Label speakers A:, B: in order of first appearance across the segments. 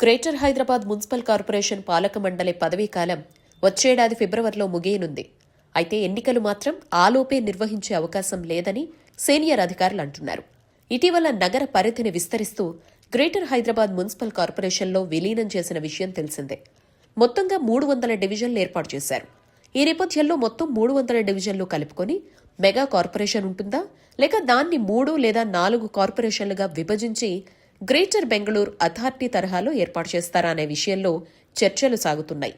A: Greater Hyderabad municipal corporation పాలక మండలి పదవీకాలం వచ్చేడాది ఫిబ్రవరిలో ముగియనుంది. అయితే ఎన్నికలు మాత్రం ఆలోపే నిర్వహించే అవకాశం లేదని సీనియర్ అధికారులు అంటున్నారు. ఇటీవల నగర పరిధిని విస్తరిస్తూ గ్రేటర్ హైదరాబాద్ మున్సిపల్ కార్పొరేషన్లో విలీనం చేసిన విషయం తెలిసిందే. మొత్తంగా 300 డివిజన్లు ఏర్పాటు చేశారు. ఈ నేపథ్యంలో మొత్తం 300 డివిజన్లు కలుపుకొని మెగా కార్పొరేషన్ ఉంటుందా, లేక దాన్ని 3 లేదా 4 కార్పొరేషన్లుగా విభజించి గ్రేటర్ బెంగళూరు అథారిటీ తరహాలో ఏర్పాటు చేస్తారా అనే విషయంలో చర్చలు సాగుతున్నాయి.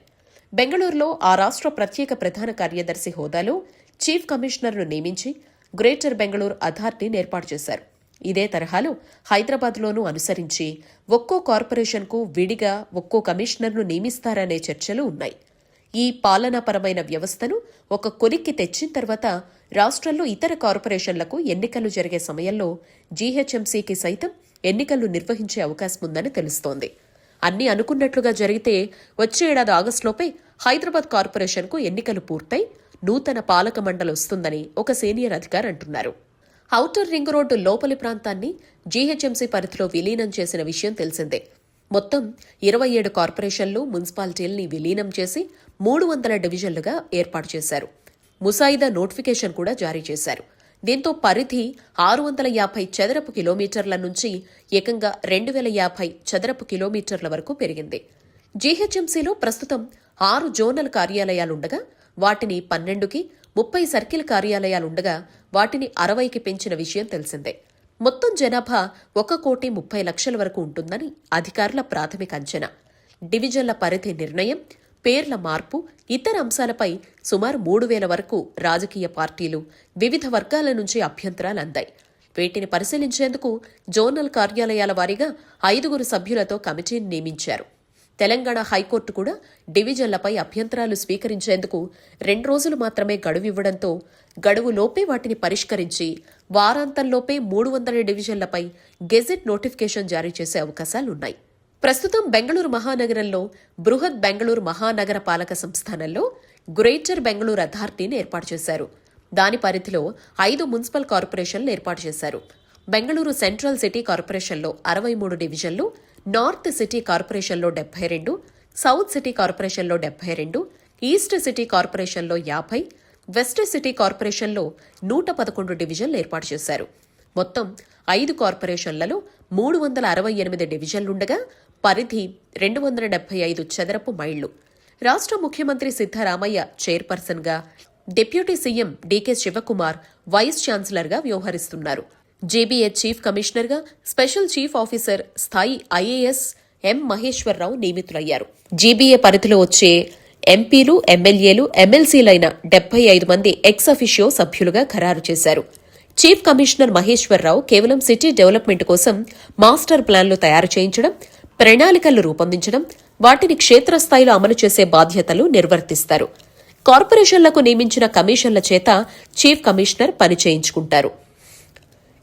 A: బెంగళూరులో ఆ రాష్ట్ర ప్రత్యేక ప్రధాన కార్యదర్శి హోదాలో చీఫ్ కమిషనర్ను నియమించి గ్రేటర్ బెంగళూరు అథారిటీని ఏర్పాటు చేశారు. ఇదే తరహాలో హైదరాబాద్లోనూ అనుసరించి ఒక్కో కార్పొరేషన్కు విడిగా ఒక్కో కమిషనర్ను నియమిస్తారనే చర్చలు ఉన్నాయి. ఈ పాలనాపరమైన వ్యవస్థను ఒక కొలిక్కి తెచ్చిన తర్వాత రాష్ట్రంలో ఇతర కార్పొరేషన్లకు ఎన్నికలు జరిగే సమయంలో జీహెచ్ఎంసీకి సైతం ఎన్నికలు నిర్వహించే అవకాశం ఉందని తెలుస్తోంది. అన్నీ అనుకున్నట్లుగా జరిగితే వచ్చే ఏడాది ఆగస్టులోపే హైదరాబాద్ కార్పొరేషన్కు ఎన్నికలు పూర్తయి నూతన పాలక మండలి వస్తుందని ఒక సీనియర్ అధికారి అంటున్నారు. ఔటర్ రింగ్ రోడ్డు లోపలి ప్రాంతాన్ని జీహెచ్ఎంసీ పరిధిలో విలీనం చేసిన విషయం తెలిసిందే. మొత్తం 27 కార్పొరేషన్లు, మున్సిపాలిటీల్ని విలీనం చేసి 300 డివిజన్లుగా ఏర్పాటు చేశారు. ముసాయిదా నోటిఫికేషన్ కూడా జారీ చేశారు. దీంతో పరిధి 650 చదరపు కిలోమీటర్ల నుంచి ఏకంగా 2050 చదరపు కిలోమీటర్ల వరకు పెరిగింది. జీహెచ్ఎంసీలో ప్రస్తుతం 6 జోనల్ కార్యాలయాలుండగా వాటిని 12కి, 30 సర్కిల్ కార్యాలయాలుండగా వాటిని 60కి పెంచిన విషయం తెలిసిందే. మొత్తం జనాభా 1,30,00,000 వరకు ఉంటుందని అధికారుల ప్రాథమిక అంచనా. డివిజన్ల పరిధి నిర్ణయం, పేర్ల మార్పు, ఇతర అంశాలపై సుమారు 3,000 వరకు రాజకీయ పార్టీలు, వివిధ వర్గాల నుంచి అభ్యంతరాలు అందాయి. వీటిని పరిశీలించేందుకు జోనల్ కార్యాలయాల వారీగా 5 సభ్యులతో కమిటీని నియమించారు. తెలంగాణ హైకోర్టు కూడా డివిజన్లపై అభ్యంతరాలు స్వీకరించేందుకు 2 రోజులు మాత్రమే గడువివ్వడంతో గడువులోపే వాటిని పరిష్కరించి వారాంతంలోపే 300 డివిజన్లపై గెజెట్ నోటిఫికేషన్ జారీ చేసే అవకాశాలున్నాయి. ప్రస్తుతం బెంగళూరు మహానగరంలో బృహత్ బెంగళూరు మహానగర పాలక సంస్థానంలో గ్రేటర్ బెంగళూరు అథారిటీని ఏర్పాటు చేశారు. దాని పరిధిలో 5 మున్సిపల్ కార్పొరేషన్లు ఏర్పాటు చేశారు. బెంగళూరు సెంట్రల్ సిటీ కార్పొరేషన్లో 63 డివిజన్లు, నార్త్ సిటీ కార్పొరేషన్లో 72, సౌత్ సిటీ కార్పొరేషన్లో 72, ఈస్ట్ సిటీ కార్పొరేషన్లో 50, వెస్ట్ సిటీ కార్పొరేషన్లో 111 డివిజన్లు ఏర్పాటు చేశారు. మొత్తం 5 కార్పొరేషన్లలో 368 డివిజన్లుండగా పరిధి 275 చదరపు మైళ్లు. రాష్ట్ర ముఖ్యమంత్రి సిద్ధరామయ్య చైర్పర్సన్గా, deputy CM DK Shivakumar vice ఛాన్సలర్గా వ్యవహరిస్తున్నారు. జీబీఏ చీఫ్ కమిషనర్గా స్పెషల్ చీఫ్ ఆఫీసర్ స్థాయి ఐఏఎస్ ఎం మహేశ్వరరావు నియమితులయ్యారు. జీబీఏ పరిధిలో వచ్చే ఎంపీలు, ఎమ్మెల్యేలు, ఎమ్మెల్సీలైన 75 మంది ఎక్స్ అఫిషియో సభ్యులుగా ఖరారు చేశారు. చీఫ్ కమిషనర్ మహేశ్వరరావు కేవలం సిటీ డెవలప్మెంట్ కోసం మాస్టర్ ప్లాన్లు తయారు చేయించడం, ప్రణాళికలు రూపొందించడం, వాటిని క్షేత్రస్థాయిలో అమలు చేసే బాధ్యతలు నిర్వర్తిస్తారు. కార్పొరేషన్లకు నియమించిన కమిషన్ల చేత చీఫ్ కమిషనర్ పని చేయించుకుంటారు.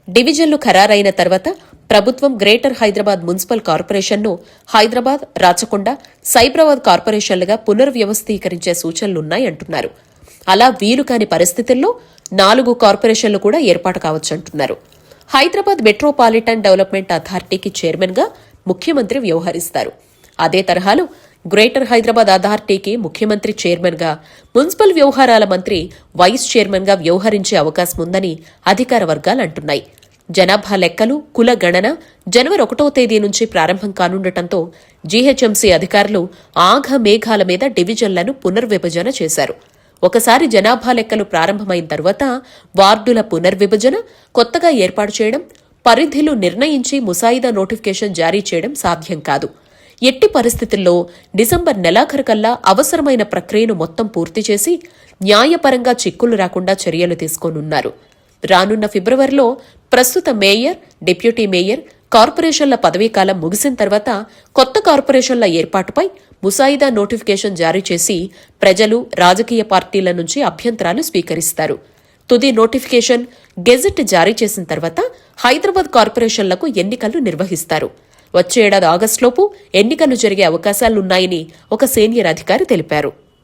A: డివిజన్లు ఖరారైన తర్వాత ప్రభుత్వం గ్రేటర్ హైదరాబాద్ మున్సిపల్ కార్పొరేషన్ను హైదరాబాద్, రాచకొండ, సైబరాబాద్ కార్పొరేషన్లుగా పునర్వ్యవస్థీకరించే సూచనలున్నాయంటున్నారు. అలా వీలు కాని పరిస్థితుల్లో 4 కార్పొరేషన్లు కూడా ఏర్పాటు కావచ్చంటున్నారు. హైదరాబాద్ మెట్రోపాలిటన్ డెవలప్మెంట్ అథారిటీకి చైర్మన్గా ముఖ్యమంత్రి వ్యవహరిస్తారు. అదే తరహాలో గ్రేటర్ హైదరాబాద్ అథారిటీకి ముఖ్యమంత్రి చైర్మన్గా, మున్సిపల్ వ్యవహారాల మంత్రి వైస్ చైర్మన్గా వ్యవహరించే అవకాశం ఉందని అధికార వర్గాలు అంటున్నాయి. జనాభా లెక్కలు, కుల గణన జనవరి 1వ తేదీ నుంచి ప్రారంభం కానుండటంతో జీహెచ్ఎంసీ అధికారులు ఆఘమేఘాల మీద డివిజన్లను పునర్విభజన చేశారు. ఒకసారి జనాభా లెక్కలు ప్రారంభమైన తర్వాత వార్డుల పునర్విభజన, కొత్తగా ఏర్పాటు చేయడం, పరిధిలు నిర్ణయించి ముసాయిదా నోటిఫికేషన్ జారీ చేయడం సాధ్యం కాదు. ఎట్టి పరిస్థితుల్లో డిసెంబర్ నెలాఖరుకల్లా అవసరమైన ప్రక్రియను మొత్తం పూర్తి చేసి న్యాయపరంగా చిక్కులు రాకుండా చర్యలు తీసుకోనున్నారు. రానున్న ఫిబ్రవరిలో ప్రస్తుత మేయర్, డిప్యూటీ మేయర్, కార్పొరేషన్ల పదవీకాలం ముగిసిన తర్వాత కొత్త కార్పొరేషన్ల ఏర్పాటుపై ముసాయిదా నోటిఫికేషన్ జారీ చేసి ప్రజలు, రాజకీయ పార్టీల నుంచి అభ్యంతరాలు స్వీకరిస్తారు. తుది నోటిఫికేషన్, గెజెట్ జారీ చేసిన తర్వాత హైదరాబాద్ కార్పొరేషన్లకు ఎన్నికలు నిర్వహిస్తారు. వచ్చే ఏడాది ఆగస్టులోపు ఎన్నికలు జరిగే అవకాశాలున్నాయని ఒక సీనియర్ అధికారి తెలిపారు.